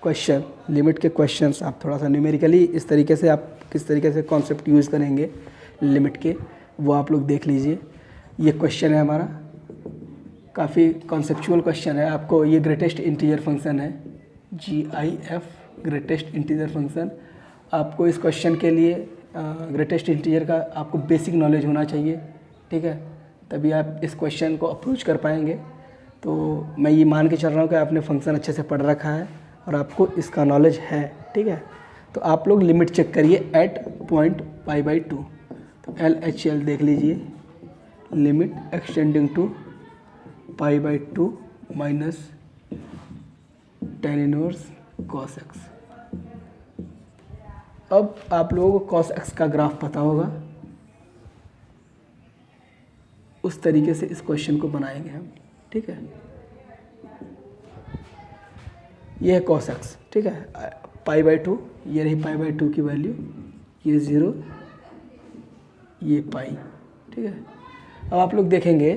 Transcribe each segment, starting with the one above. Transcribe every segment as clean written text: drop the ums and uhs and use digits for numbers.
Question, limit के questions आप थोड़ा सा न्यूमेरिकली इस तरीके से आप किस तरीके से कॉन्सेप्ट यूज़ करेंगे लिमिट के, वो आप लोग देख लीजिए। ये क्वेश्चन है हमारा, काफ़ी कॉन्सेप्चुअल क्वेश्चन है। आपको ये ग्रेटेस्ट इंटीजर फंक्शन है, GIF ग्रेटेस्ट इंटीजर फंक्शन। आपको इस क्वेश्चन के लिए ग्रेटेस्ट इंटीजर का आपको बेसिक नॉलेज होना चाहिए, ठीक है, तभी आप इस क्वेश्चन को अप्रोच कर पाएंगे। तो मैं ये मान के चल रहा हूँ कि आपने फंक्शन अच्छे से पढ़ रखा है और आपको इसका नॉलेज है, ठीक है। तो आप लोग लिमिट चेक करिए एट पॉइंट π/2। तो LHL देख लीजिए, limit extending to π/2 minus tan inverse cos x। अब आप लोगों को cos x का ग्राफ पता होगा, उस तरीके से इस क्वेश्चन को बनाएंगे हम, ठीक है। ये है cos x, ठीक है, π/2, ये रही π/2 की वैल्यू, ये 0, ये पाई, ठीक है। अब आप लोग देखेंगे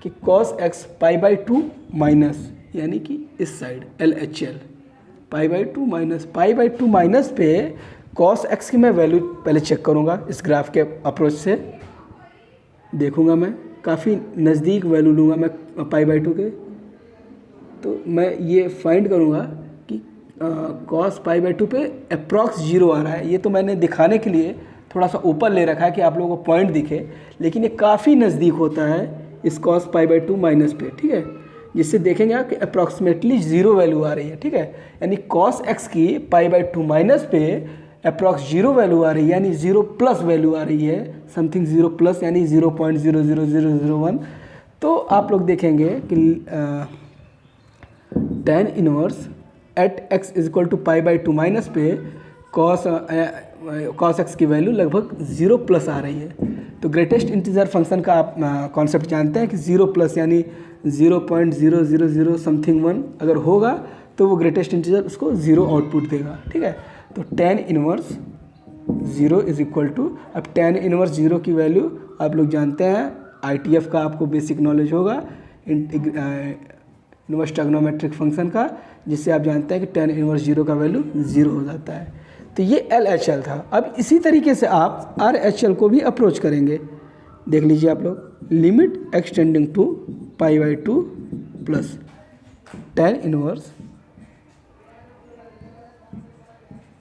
कि cos x π/2 माइनस, यानी कि इस साइड LHL π/2 माइनस पे cos x की मैं वैल्यू पहले चेक करूँगा इस ग्राफ के अप्रोच से, देखूँगा मैं काफ़ी नज़दीक वैल्यू लूँगा मैं π/2 के। तो मैं ये फाइंड करूँगा कि cos π/2 पे अप्रॉक्स 0 आ रहा है। ये तो मैंने दिखाने के लिए थोड़ा सा ऊपर ले रखा है कि आप लोगों को पॉइंट दिखे, लेकिन ये काफ़ी नज़दीक होता है इस cos π/2 माइनस पे, ठीक है, जिससे देखेंगे आप कि अप्रॉक्सीमेटली 0 वैल्यू आ रही है, ठीक है। यानी cos x की π/2 माइनस पे अप्रॉक्स 0 वैल्यू आ रही है, यानी 0 प्लस वैल्यू आ रही है, समथिंग 0 प्लस यानी 0.00001। तो आप लोग देखेंगे कि tan inverse at x is equal to π/2 minus पे cos x की वैल्यू लगभग 0 प्लस आ रही है। तो ग्रेटेस्ट इंटीजर फंक्शन का आप कॉन्सेप्ट जानते हैं कि 0 प्लस यानी 0.000 समथिंग 1 अगर होगा तो वो ग्रेटेस्ट इंटीजर उसको 0 आउटपुट देगा, ठीक है। तो tan inverse 0 is equal to, अब tan इनवर्स 0 की वैल्यू आप लोग जानते हैं, ITF का आपको बेसिक नॉलेज होगा, इनवर्स ट्रिग्नोमेट्रिक फंक्शन का, जिससे आप जानते हैं कि tan इनवर्स 0 का वैल्यू 0 हो जाता है। तो ये LHL था। अब इसी तरीके से आप RHL को भी अप्रोच करेंगे, देख लीजिए आप लोग, limit extending to π/2 plus tan inverse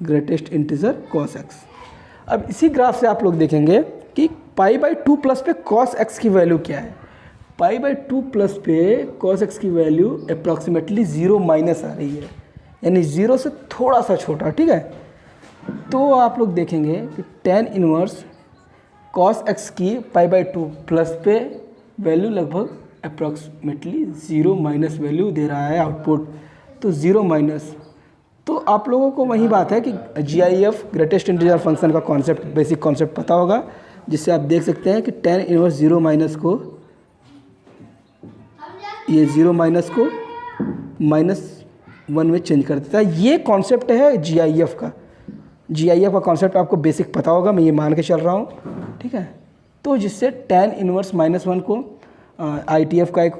greatest integer cos x। अब इसी ग्राफ से आप लोग देखेंगे कि π/2 प्लस पे cos x की वैल्यू क्या है। π/2 प्लस पे cos x की वैल्यू अप्रॉक्सीमेटली 0 माइनस आ रही है, यानी 0 से थोड़ा सा छोटा, ठीक है। तो आप लोग देखेंगे कि tan इनवर्स cos x की π/2 प्लस पे वैल्यू लगभग अप्रॉक्सीमेटली 0 माइनस वैल्यू दे रहा है आउटपुट, तो 0 माइनस। तो आप लोगों को वही बात है कि GIF ग्रेटेस्ट इंटीजर फंक्शन का कॉन्सेप्ट, बेसिक कॉन्सेप्ट पता होगा, जिससे आप देख सकते हैं कि tan इनवर्स 0 माइनस को, ये 0 माइनस को -1 में चेंज कर देता है। ये कॉन्सेप्ट है GIF का। GIF का कॉन्सेप्ट आपको बेसिक पता होगा, मैं ये मान के चल रहा हूँ, ठीक है। तो जिससे tan इनवर्स -1 को ITF का एक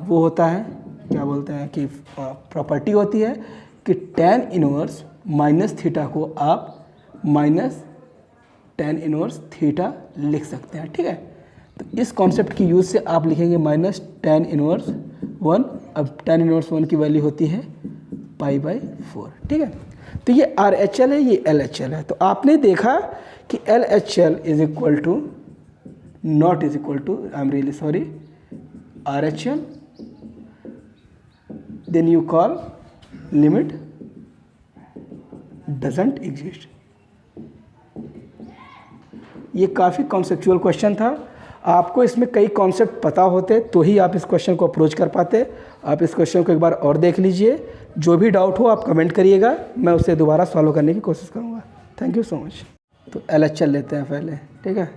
वो होता है, क्या बोलते हैं कि प्रॉपर्टी होती है कि tan इनवर्स माइनस थीटा को आप माइनस tan इनवर्स थीटा लिख सकते हैं, ठीक है। तो इस कॉन्सेप्ट की यूज़ से आप लिखेंगे माइनस tan इनवर्स 1। अब tan इनवर्स 1 की वैल्यू होती है π/4, ठीक है। तो ये RHL है, ये LHL है। तो आपने देखा कि LHL is equal to not is equal to, I am really sorry, RHL, then you call limit doesn't exist. ये काफ़ी कॉन्सेप्चुअल क्वेश्चन था। आपको इसमें कई कॉन्सेप्ट पता होते तो ही आप इस क्वेश्चन को अप्रोच कर पाते। आप इस क्वेश्चन को एक बार और देख लीजिए, जो भी डाउट हो आप कमेंट करिएगा, मैं उसे दोबारा सॉल्व करने की कोशिश करूँगा। Thank you so much. तो LHL लेते हैं पहले, ठीक है।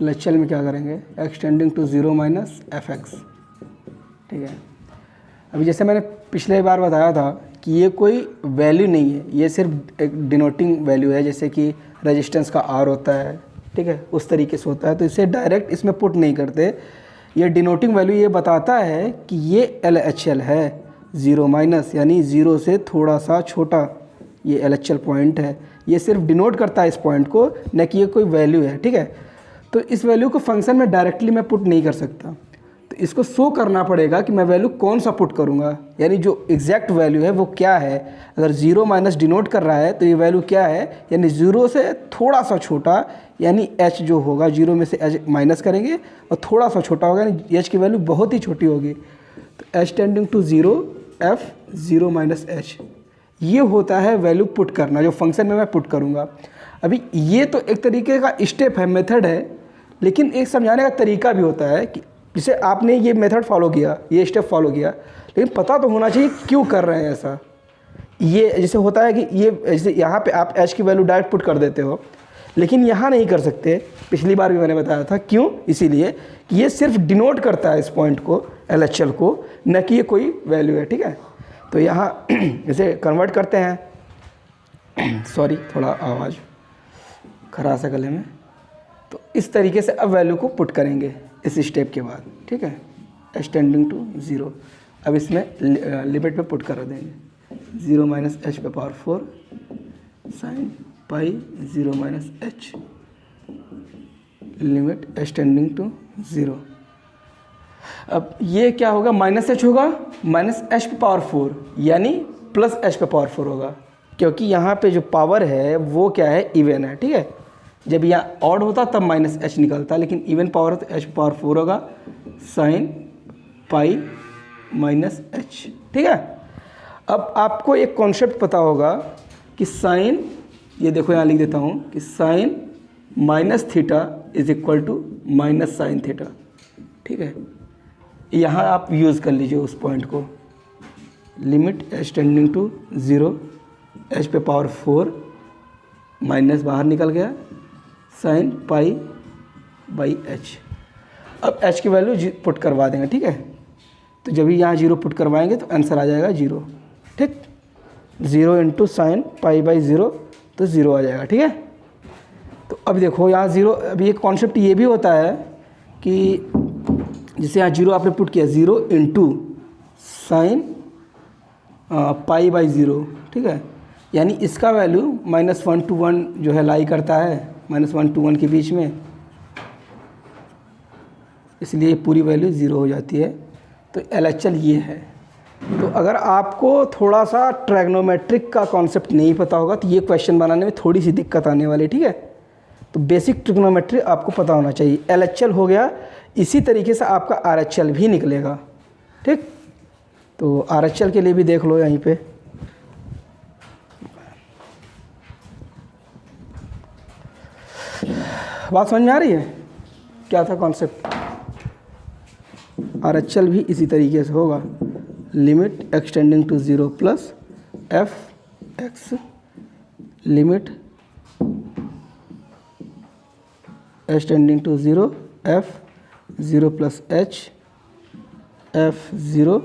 LHL में क्या करेंगे, एक्सटेंडिंग टू 0 माइनस fx, ठीक है। अभी जैसे मैंने पिछले बार बताया था कि ये कोई वैल्यू नहीं है, ये सिर्फ एक डिनोटिंग वैल्यू है, जैसे कि रेजिस्टेंस का R होता है, ठीक है, उस तरीके से होता है। तो इसे डायरेक्ट इसमें पुट नहीं करते, ये डिनोटिंग वैल्यू ये बताता है कि ये LHL है, ज़ीरो माइनस यानी ज़ीरो से थोड़ा सा छोटा, ये LHL पॉइंट है। ये सिर्फ डिनोट करता है इस पॉइंट को, न कि ये कोई वैल्यू है, ठीक है। तो इस वैल्यू को फंक्शन में डायरेक्टली मैं पुट नहीं कर सकता, तो इसको शो करना पड़ेगा कि मैं वैल्यू कौन सा पुट करूँगा, यानी जो एग्जैक्ट वैल्यू है वो क्या है। अगर ज़ीरो माइनस डिनोट कर रहा है तो ये वैल्यू क्या है, यानी ज़ीरो से थोड़ा सा छोटा, यानी h जो होगा, जीरो में से h माइनस करेंगे और थोड़ा सा छोटा होगा, यानी h की वैल्यू बहुत ही छोटी होगी। तो h tending to zero, f zero minus h, ये होता है वैल्यू पुट करना, जो फंक्शन में मैं पुट करूँगा। अभी ये तो एक तरीके का स्टेप है, मेथड है, लेकिन एक समझाने का तरीका भी होता है कि जैसे आपने ये मेथड फॉलो किया, ये स्टेप फॉलो किया, लेकिन पता तो होना चाहिए क्यों कर रहे हैं ऐसा। ये जैसे होता है कि ये जैसे यहाँ पे आप h की वैल्यू डायरेक्ट पुट कर देते हो, लेकिन यहाँ नहीं कर सकते। पिछली बार भी मैंने बताया था क्यों, इसीलिए कि ये सिर्फ डिनोट करता है इस पॉइंट को, LHL को, न कि ये कोई वैल्यू है, ठीक है। तो यहाँ इसे कन्वर्ट करते हैं सॉरी थोड़ा आवाज़ खराश है गले में। तो इस तरीके से अब वैल्यू को पुट करेंगे इस स्टेप के बाद, ठीक है। h टेंडिंग टू ज़ीरो, अब इसमें लिमिट में पुट कर देंगे, ज़ीरो माइनस h पे power 4 sine pi zero minus h, limit h tending to zero. अब ये क्या होगा, माइनस h होगा, माइनस h पे पावर 4 यानी प्लस h पे पावर 4 होगा, क्योंकि यहाँ पे जो पावर है वो क्या है, इवन है, ठीक है। जब यहाँ ऑड होता तब माइनस h निकलता, लेकिन इवन पावर है तो h पावर 4 होगा, साइन पाई माइनस h, ठीक है। अब आपको एक कॉन्सेप्ट पता होगा कि साइन, ये देखो यहाँ लिख देता हूँ कि sine minus theta is equal to minus sine theta, ठीक है। यहाँ आप यूज़ कर लीजिए उस पॉइंट को, limit h tending to zero, h पे पावर 4 माइनस बाहर निकल गया, साइन पाई बाई h। अब h की वैल्यू पुट करवा देंगे, ठीक है। तो जब भी यहाँ जीरो पुट करवाएंगे तो आंसर आ जाएगा जीरो, ठीक। Zero into sine pi by zero, तो ज़ीरो आ जाएगा, ठीक है। तो अब देखो यहाँ ज़ीरो, अभी एक कॉन्सेप्ट ये भी होता है कि जैसे यहाँ जीरो आपने पुट किया, zero into sine pi by zero, ठीक है। यानी इसका वैल्यू -1 to 1 जो है लाई करता है, -1 to 1 के बीच में, इसलिए पूरी वैल्यू ज़ीरो हो जाती है। तो LHL ये है। तो अगर आपको थोड़ा सा ट्रैग्नोमेट्रिक का कॉन्सेप्ट नहीं पता होगा तो ये क्वेश्चन बनाने में थोड़ी सी दिक्कत आने वाली है, ठीक है। तो बेसिक ट्रिग्नोमेट्री आपको पता होना चाहिए। LHL हो गया, इसी तरीके से आपका RHL भी निकलेगा, ठीक। तो RHL के लिए भी देख लो यहीं पे, बात समझ में आ रही है क्या था कॉन्सेप्ट। RHL भी इसी तरीके से होगा, limit extending to zero plus f x, limit extending to zero f zero plus h f zero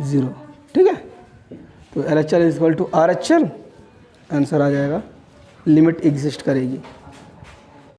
zero, ठीक है। तो LHL is equal to RHL, answer आ जाएगा, लिमिट एग्जिस्ट करेगी।